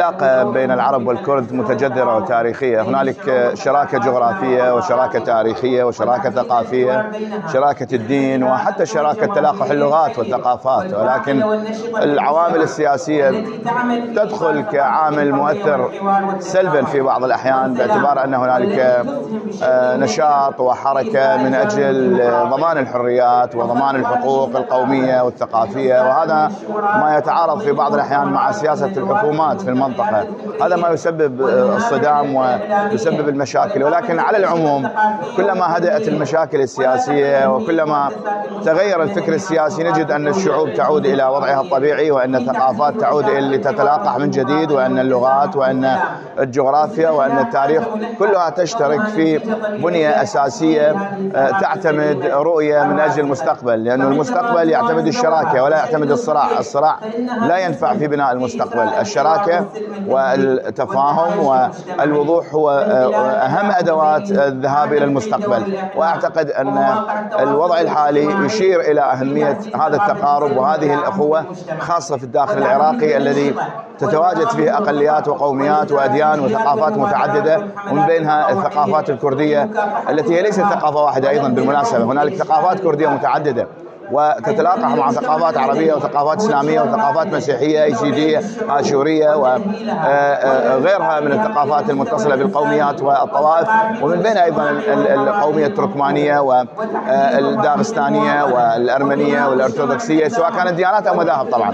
العلاقة بين العرب والكرد متجذرة وتاريخية. هنالك شراكة جغرافية وشراكة تاريخية وشراكة ثقافية، شراكة الدين، وحتى شراكة تلاقح اللغات والثقافات. ولكن العوامل السياسية تدخل كعامل مؤثر سلبا في بعض الأحيان، باعتبار أن هنالك نشاط وحركة من أجل ضمان الحريات وضمان الحقوق القومية والثقافية، وهذا ما يتعارض في بعض الأحيان مع سياسة الحكومات في المنطقة. هذا ما يسبب الصدام ويسبب المشاكل. ولكن على العموم كلما هدأت المشاكل السياسية وكلما تغير الفكر السياسي، نجد أن الشعوب تعود إلى وضعها الطبيعي، وأن الثقافات تعود إلى تتلاقح من جديد، وأن اللغات وأن الجغرافيا وأن التاريخ كلها تشترك في بنية أساسية تعتمد رؤية من أجل المستقبل، لأن المستقبل يعتمد الشراكة ولا يعتمد الصراع. الصراع لا ينفع في بناء المستقبل. الشراكة والتفاهم والوضوح هو أهم أدوات الذهاب إلى المستقبل. وأعتقد أن الوضع الحالي يشير إلى أهمية هذا التقارب وهذه الأخوة، خاصة في الداخل العراقي الذي تتواجد فيه أقليات وقوميات وأديان وثقافات متعددة، ومن بينها الثقافات الكردية التي هي ليست ثقافة واحدة. أيضا بالمناسبة هنالك ثقافات كردية متعددة وتتلاقح مع ثقافات عربية وثقافات إسلامية وثقافات مسيحية يزيدية آشورية وغيرها من الثقافات المتصلة بالقوميات والطوائف، ومن بينها أيضا القومية التركمانية والداغستانية والأرمنية والأرثوذكسية، سواء كانت ديانات أو مذاهب طبعا.